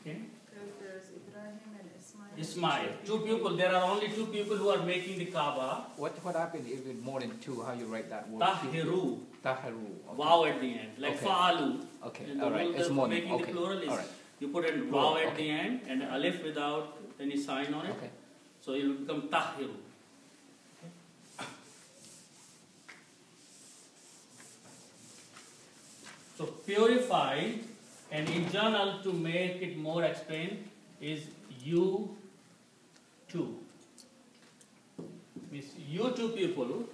Okay. There's Ibrahim and Ismail. Ismail. Two people. There are only two people who are making the Kaaba. What happens if it's more than two? How you write that word? Tahiru. Tahiru. Okay. Wow at the end. Like Okay. fa'alu. Okay. And All right. the It's more than. making Okay. the plural is All right. you put a wow at the end and alif without any sign on it. Okay. So it will become tahiru. So purify, and in general to make it more explained is you two. Means you two people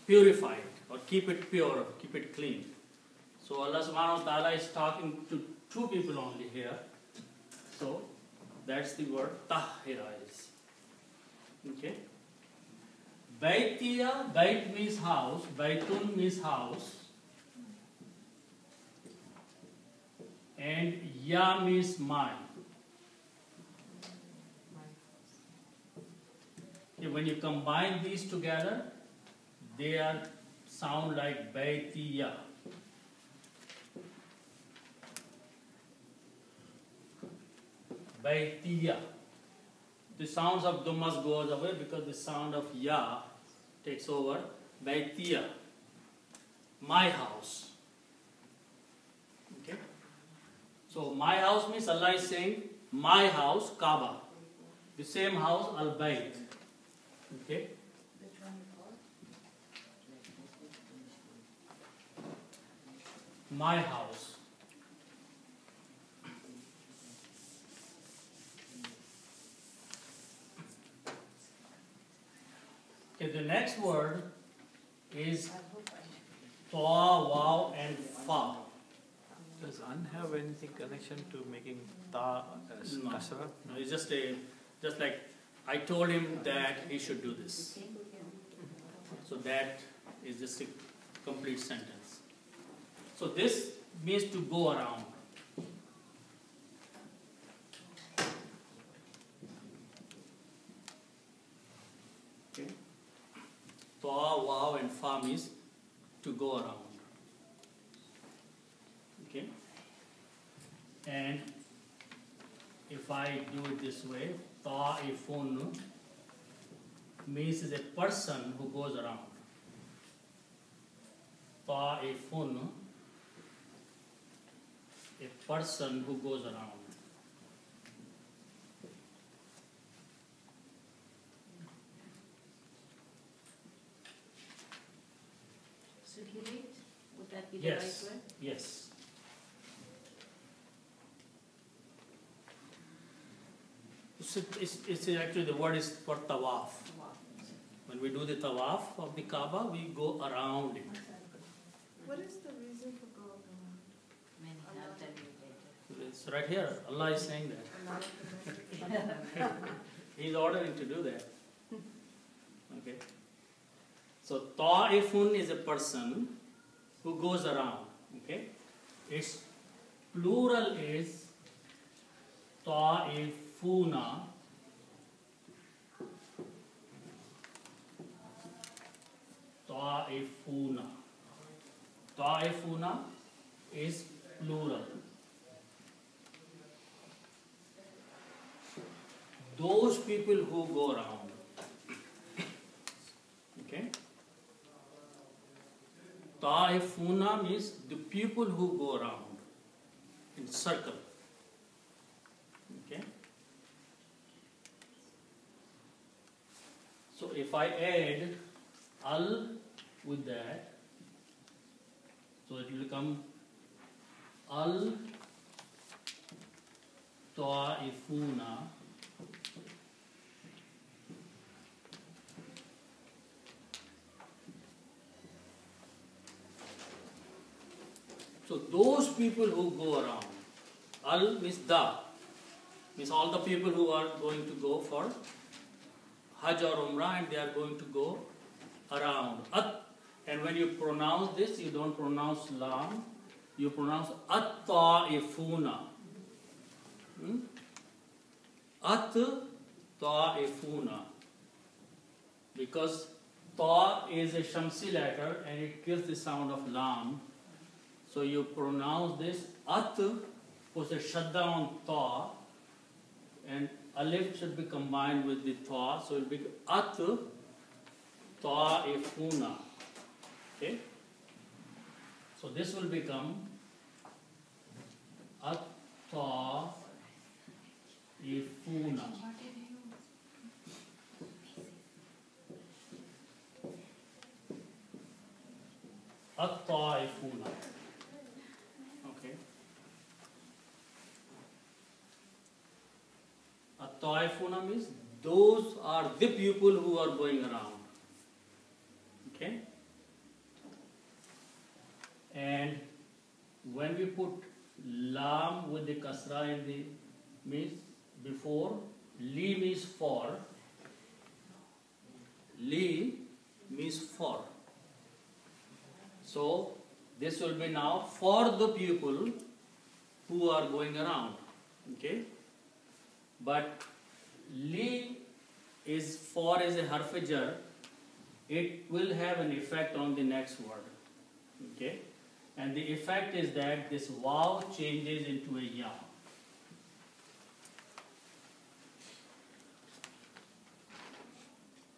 purify it or keep it pure, keep it clean. So Allah subhanahu wa ta'ala is talking to two people only here. So that's the word tahira is. Okay. Baitiya, bait means house, baitun means house. And ya means my. Okay, when you combine these together, they are sound like baitiya. Baitiya. The sounds of Dumas goes away because the sound of ya takes over. Baitiya. My house. Okay. So my house means Allah is saying my house, Kaaba. The same house, Al-Bayt. Okay. My house. Okay, the next word is Ta, Waw and Fa. Does an have anything connection to making ta as No. kasra? No, it's just like I told him that he should do this. So that is just a complete sentence. So this means to go around. Okay. Ta, Waw and Fa means to go around. Okay. And if I do it this way, ta'ifun means is a person who goes around. Ta'ifun, a person who goes around. Circulate? Would that be the Yes. right word? Yes. It's actually the word is for tawaf. When we do the tawaf of the Kaaba, we go around it. What is the reason for going around? Many, I'll tell you later. It's right here. Allah is saying that. He's ordering to do that. Okay. So ta'ifun is a person who goes around. Okay. Its plural is ta'ifuna. Ta'ifuna. Ta'ifuna is plural. Those people who go around. Okay? Ta'ifuna means the people who go around in circle. Okay? So if I add al with that, so it will become al ta'ifuna so those people who go around. Al means the, means all the people who are going to go for Hajj or Umrah and they are going to go around. At, and when you pronounce this, you don't pronounce lam, you pronounce at-ta'ifuna. At-ta'ifuna. Because ta is a shamsi letter and it gives the sound of lam. So you pronounce this at puts a shadda on ta, and alif should be combined with the ta, so it will be at ta'ifuna. Okay? So this will become at ta'ifuna. At ta'ifuna. Okay. At ta'ifuna means those are the people who are going around. Okay? And when we put lam with the kasra in the means before, li means for. Li means for. So this will be now for the people who are going around. Okay? But li is for as a harf jar, it will have an effect on the next word. Okay? And the effect is that this waw changes into a ya.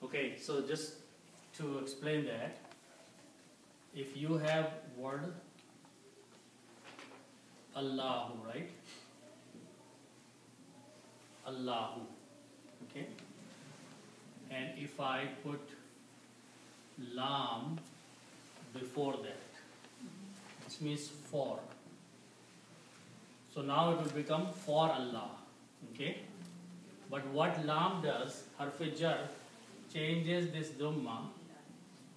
Okay, so just to explain that, if you have word Allahu, right? Allahu. Okay? And if I put lam before that, which means for. So now it will become for Allah. Okay? But what lam does, harf jar, changes this dhamma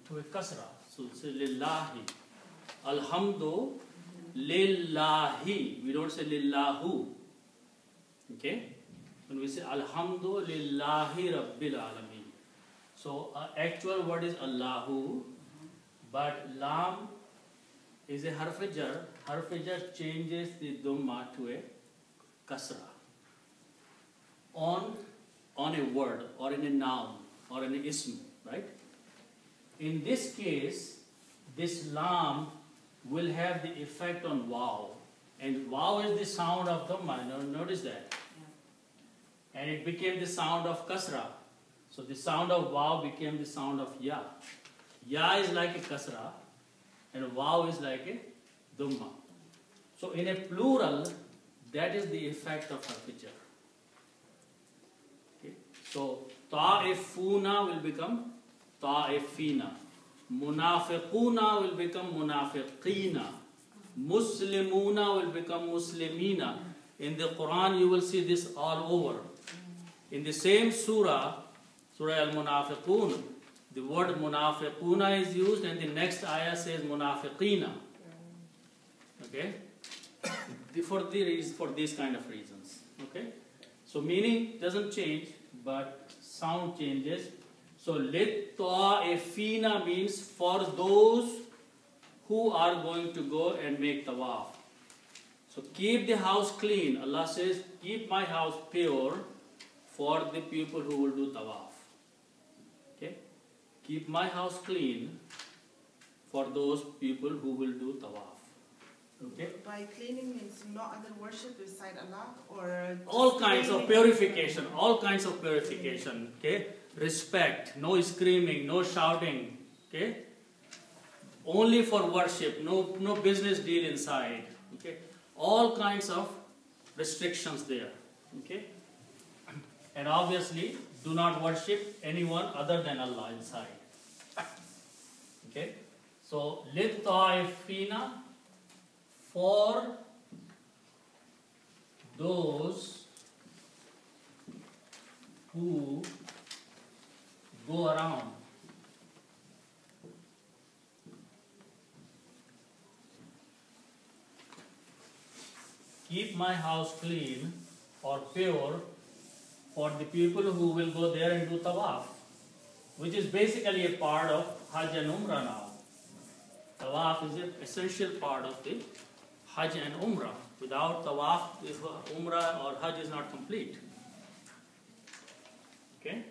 to a kasra. So it's lillahi. Alhamdu lillahi. We don't say lillahu. Okay? When we say Alhamdu lillahi rabbil alameen. So actual word is Allahu, but lam is a harf jar. Harf jar changes the dhamma to a kasra on a word or in a noun or in an ism, right? In this case, this lam will have the effect on waw, and waw is the sound of dhamma. Notice that. And it became the sound of kasra. So the sound of waw became the sound of ya. Ya is like a kasra, and waw is like a dhamma. So in a plural, that is the effect of harf jar. Okay? So ta'ifuna will become ta'ifina. Munafiquna will become munafiqina. Muslimuna will become muslimina. In the Quran, you will see this all over. In the same surah, Surah Al-Munafiqun, the word munafiquna is used, and the next ayah says munafiqina. Okay? For these kind of reasons. Okay? So meaning doesn't change, but sound changes. So lit ta'ifina means for those who are going to go and make tawaf. So keep the house clean. Allah says, keep my house pure for the people who will do tawaf. Okay? Keep my house clean for those people who will do tawaf. Okay? By cleaning means no other worship beside Allah, or All kinds of purification. All kinds of purification. Okay? Respect. No screaming. No shouting. Okay? Only for worship. No business deal inside. Okay? All kinds of restrictions there. Okay? And obviously, do not worship anyone other than Allah inside. Okay? So, lit ta'ifina, for those who go around. Keep my house clean or pure for the people who will go there and do tawaf, which is basically a part of Hajj and Umrah now. Tawaf is an essential part of the Hajj and Umrah. Without tawaf, Umrah or Hajj is not complete. Okay?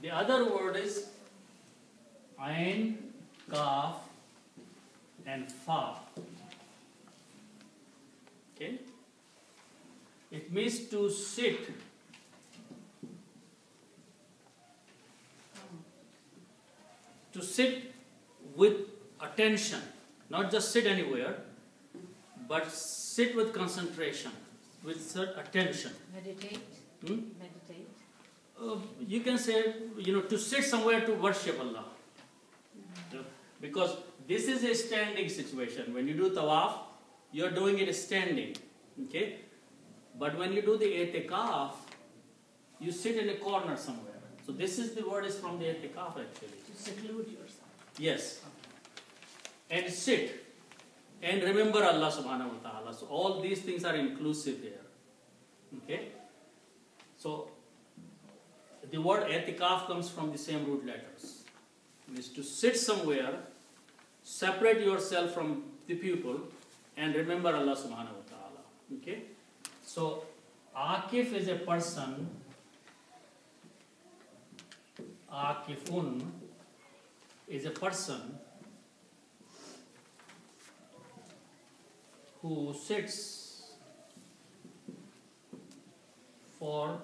The other word is Ain, Kaf, and Fa. Okay? It means to sit. To sit with attention. Not just sit anywhere, but sit with concentration, with attention. Meditate. Hmm? Meditate. You can say, to sit somewhere to worship Allah. Because this is a standing situation. When you do tawaf, you are doing it standing. Okay? But when you do the i'tikaf, you sit in a corner somewhere. So this is the word is from the i'tikaf actually. To seclude yourself. Yes. And sit. And remember Allah subhanahu wa ta'ala. So all these things are inclusive here. Okay? So the word i'tikaf comes from the same root letters. It is to sit somewhere, separate yourself from the people, and remember Allah subhanahu wa ta'ala. Okay? So Akif is a person. Akifun is a person who sits for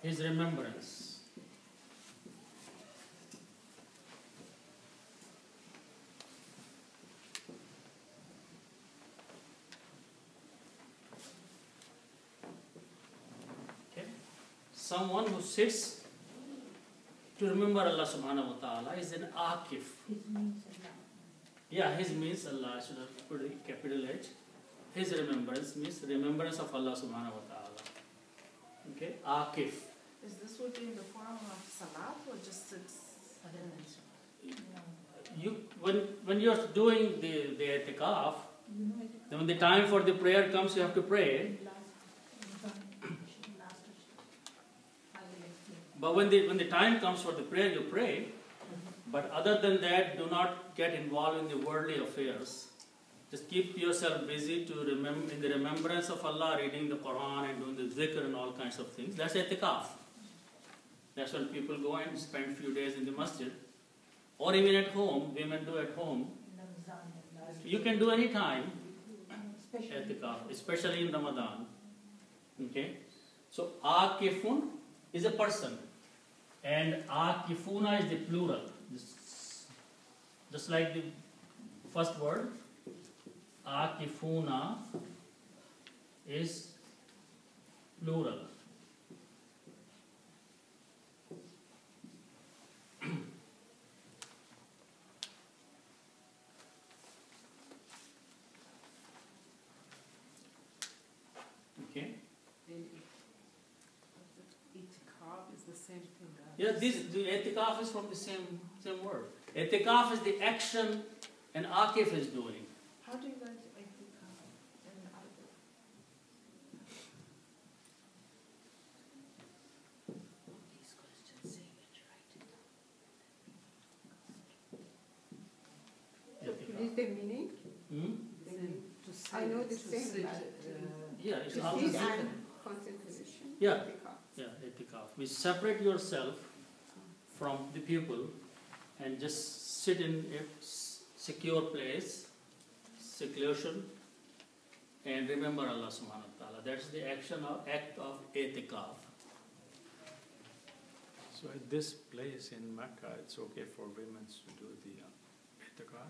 his remembrance. Okay? Someone who sits to remember Allah subhanahu wa ta'ala is an Akif. His means Allah. Yeah, his means Allah. I should have put a capital H. His remembrance means remembrance of Allah subhanahu wa ta'ala. Okay? Akif. Is this would be in the form of salat or just sits? Other than salat. You, when you are doing the i'tikaf, then when the time for the prayer comes, you have to pray. But when the time comes for the prayer, you pray. But other than that, do not get involved in the worldly affairs. Just keep yourself busy to remember in the remembrance of Allah, reading the Quran and doing the zikr and all kinds of things. That's i'tikaf. That's when people go and spend few days in the masjid. Or even at home, women do at home. You can do any time i'tikaf, especially in Ramadan. Okay? So, Akifun is a person. And Akifuna is the plural. Just like the first word, Akifuna is plural. Okay? Itikaf is the same thing. Yeah, the i'tikaf is from the same word. I'tikaf is the action and Akif is doing. How do you learn itikaf in Arabic? These questions say it right. Is the meaning? Hmm? To sit, I know the to same, sit, but Yeah, it's to also sit and concentration. Yeah. Because yeah, i'tikaf. We separate yourself from the people and just sit in a secure place, seclusion, and remember Allah subhanahu wa ta'ala. That's the act of i'tikaf. So at this place in Mecca, it's okay for women to do the i'tikaf?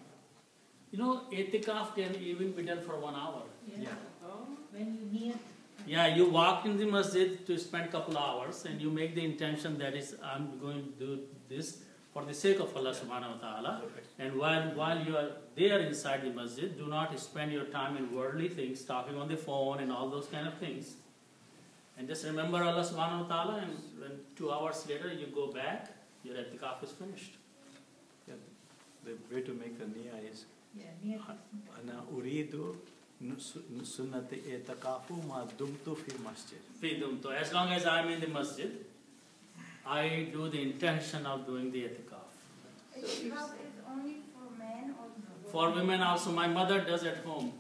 I'tikaf can even be done for 1 hour. Yeah. Oh, When you near. Yeah, you walk in the masjid to spend couple hours and you make the intention that is, I'm going to do this for the sake of Allah subhanahu wa ta'ala. And while you are there inside the masjid, do not spend your time in worldly things, talking on the phone and all those kind of things. And just remember Allah subhanahu wa ta'ala, and when 2 hours later you go back, your i'tikaf is finished. Yeah. The way to make the niyyah is Yeah, near. أنا أريد سنة اعتكاف ما دمت في المسجد. So as long as I am in the masjid, I do the intention of doing the i'tikaf. Itikaf is only for men or For women also, my mother does at home.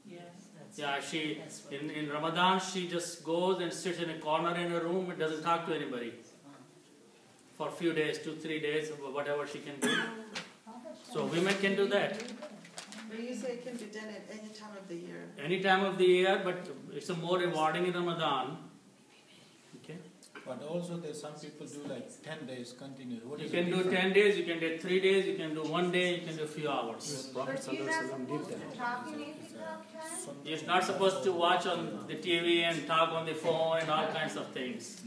Yes, that's Yeah, she that's what in Ramadan she just goes and sits in a corner in her room and doesn't talk to anybody for a few days, 2-3 days, whatever she can do. So women can do that. But you say it can be done at any time of the year. Any time of the year, but it's a more rewarding in Ramadan. Okay. But also there's some people do like 10 days continuous. What You is can the do difference? 10 days, you can do 3 days, you can do 1 day, you can do a few hours. But you're not supposed to talk in itikaf time? You're not supposed to watch on the TV and talk on the phone and all kinds of things.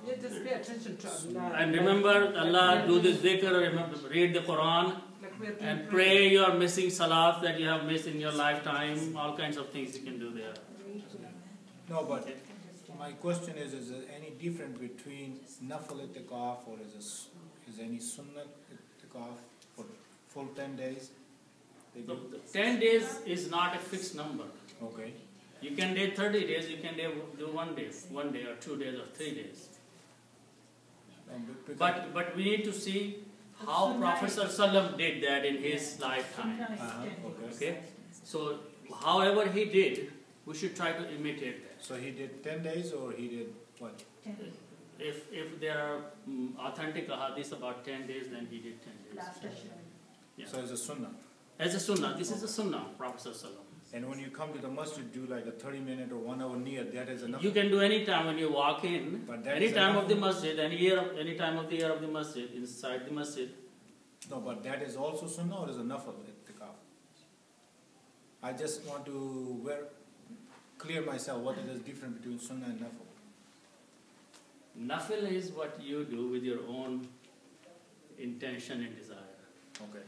You just pay attention to Allah. And remember Allah, do the zikr, remember, read the Quran, Like we are doing and pray your missing salat that you have missed in your lifetime. All kinds of things you can do there. No, but my question is there any difference between nafal itikaf or is any sunnah itikaf for full 10 days? They So do? 10 days is not a fixed number. Okay. You can do 30 days, you can do 1 day or 2 days or 3 days. But we need to see how Prophet ﷺ did that in his lifetime. Okay. Okay? So however he did, we should try to imitate that. So he did 10 days or he did what? If there are authentic hadiths about 10 days, then he did 10 days. Yeah. So it's a sunnah. As a sunnah, this is a sunnah of Prophet ﷺ. And when you come to the masjid, do like a 30-minute or 1 hour near, that is enough? You can do any time when you walk in, But that any is time enough. of the masjid, any time of the year of the masjid, inside the masjid. No, but that is also sunnah or is a nafal itikaf? I just want to clear myself what is the difference between sunnah and nafal. Nafil is what you do with your own intention and desire. Okay.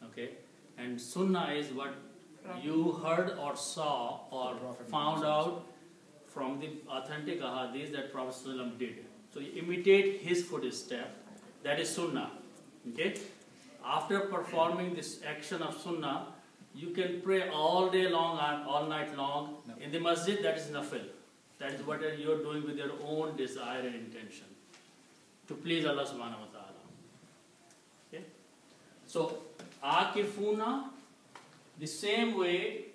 Okay? And sunnah is what you heard or saw or found out from the authentic ahadith that Prophet ﷺ did. So you imitate his footstep. That is sunnah. Okay? After performing this action of sunnah, you can pray all day long and all night long in the masjid. That is nafil. That is what you are doing with your own desire and intention to please Allah subhanahu wa ta'ala. Okay? So, akifuna, the same way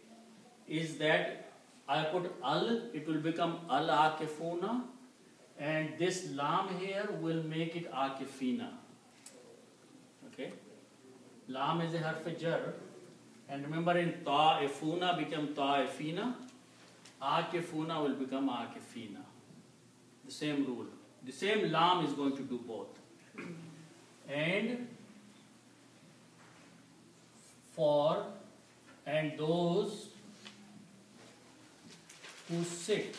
is that I put al, it will become al akifuna, and this lam here will make it akifina. Okay? Lam is a harf jar, and remember in ta'ifuna become ta'ifina, akifuna will become akifina. The same rule. The same lam is going to do both. And for and those who sit,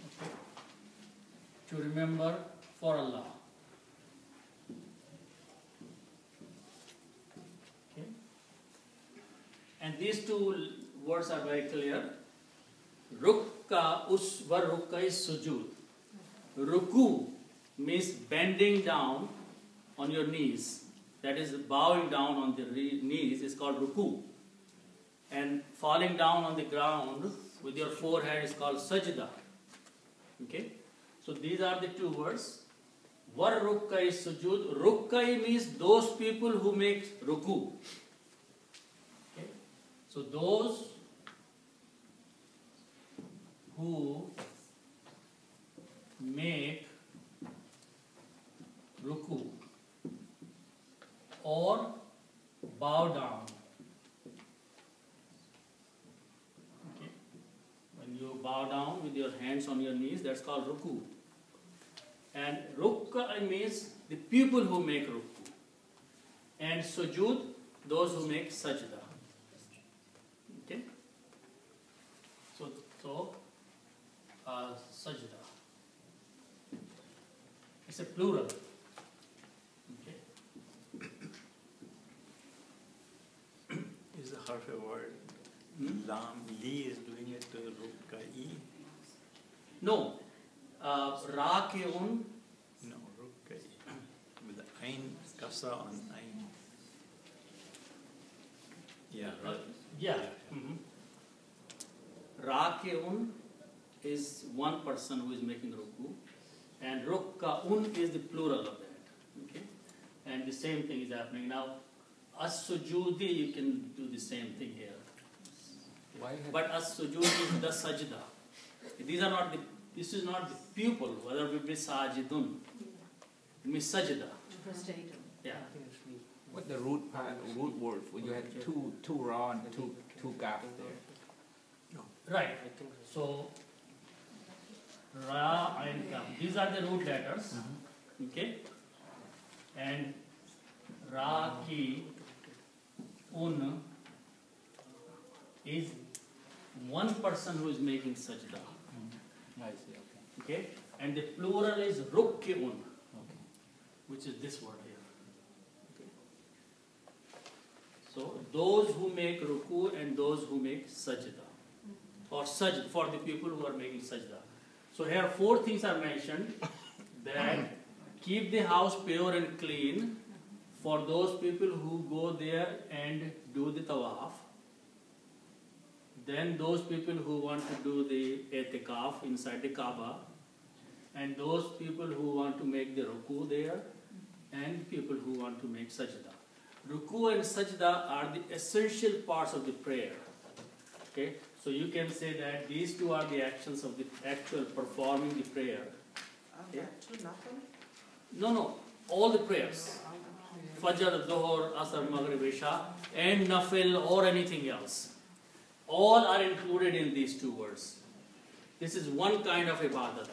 okay, to remember for Allah. Okay. And these two words are very clear. Rukka uswa rukka is sujud. Ruku means bending down on your knees. That is bowing down on the knees is called ruku. And falling down on the ground with your forehead is called sajda. Okay? So these are the two words. War rukka is sujud. Rukka means those people who make ruku. Okay? So those who make ruku or bow down. Okay. When you bow down with your hands on your knees, that's called ruku. And rukka means the people who make ruku. And sujud, those who make sajda. Okay? So sajda. It's a plural. Is the harf a word? Lam, li is doing it to rukka'i? No. Raki'un. No, rukka'i. With the ain, kasra on ain. Yeah, right. Yeah. Raki'un is one person who is making ruku, and rukka'un is the plural of that. Okay? And the same thing is happening now. As-sujudi, you can do the same thing here. But as-sujud is the sajda. This is not the pupil, whether it be sajidun. It means sajda. Prostrated. Yeah. What the root word for you had two ra and two kaf there. Right. So Ra and Kaf. These are the root letters. Okay. And Ra ki un is one person who is making sajda. I see. Okay. Okay. And the plural is ruk ki un, Okay. which is this word here. Okay. So those who make ruku and those who make sajda. Or sajda for the people who are making sajda. So here 4 things are mentioned, that keep the house pure and clean for those people who go there and do the tawaf. Then those people who want to do the etikaf inside the Kaaba, and those people who want to make the ruku there, and people who want to make sajda. Ruku and sajda are the essential parts of the prayer. Okay? So you can say that these two are the actions of the actual performing the prayer. Are that true, nothing? No, all the prayers. Fajr, Dhuhr, Asr, Maghrib, Isha, and Nafil or anything else. All are included in these 2 words. This is one kind of ibadat.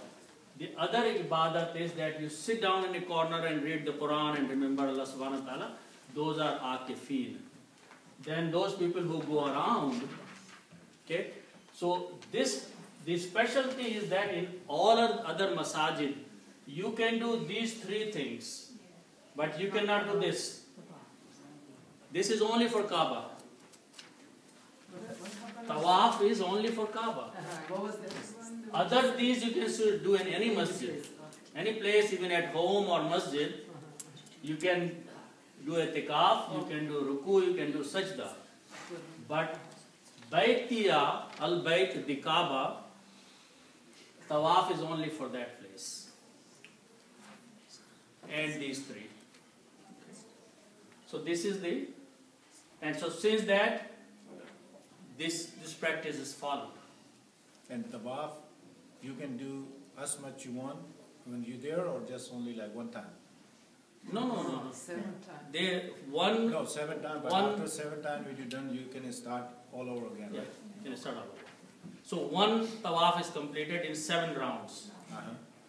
The other ibadat is that you sit down in a corner and read the Quran and remember Allah subhanahu wa ta'ala. Those are akifeen. Then those people who go around. Okay, so the specialty is that in all other masajid, you can do these 3 things, but you cannot do this. This is only for Kaaba. Tawaf is only for Kaaba. What was this? Other these you can do in any masjid, any place, even at home or masjid. You can do etikaf, you can do ruku, you can do sajda, but Baitiya, al-Bait, the Kaaba, tawaf is only for that place. And these 3. So this is the, and so since that, this practice is followed. And tawaf, you can do as much you want when you're there, or just only like one time? No. 7 times. They, one, No, 7 times, but One- after 7 times when you're done, you can start all over again, yeah, right? you can start over. So one tawaf is completed in 7 rounds.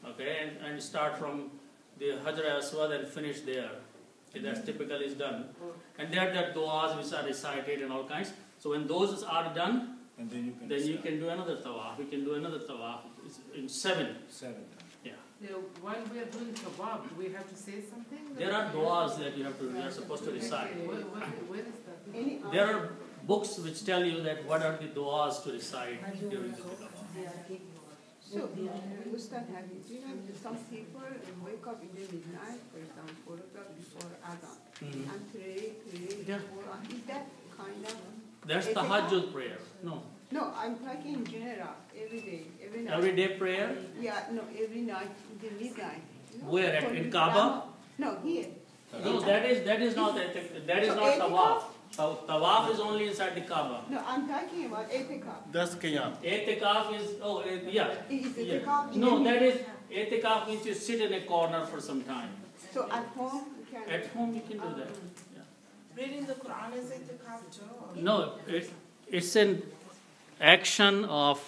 Okay, and start from the Hajar Aswad and finish there. Okay, that's typically is done. And there are du'as which are recited and all kinds. So when those are done, And then you can then you start can do another tawaf. You can do another tawaf. It's in 7. 7 times. While we are doing tawaf, do we have to say something? There are du'as that you are supposed to recite. Where is that? There are books which tell you that what are the du'as to recite during the tawaf. So, Ustad Hafiz, you know, some people wake up in the midnight, for example, 4 o'clock before Adhan, and pray Yeah. before, is that kind of? That's tahajjud prayer. No. No, I'm talking in general, every day, every night. Every day prayer? Yeah, no, every night, in the midnight. You know, Where, for in the Kaaba? Rama- No, here. No, that is not tawaf. Tawaf is only inside the Kaaba. No, I'm talking about etikaf. That's qiyam. Etikaf is, yeah. Is Yeah. etikaf in No, the that is, etikaf means you sit in a corner for some time. So at home, you can. At home you can do that. Yeah. Reading the Quran is itikaf too? Or- No, it's an action of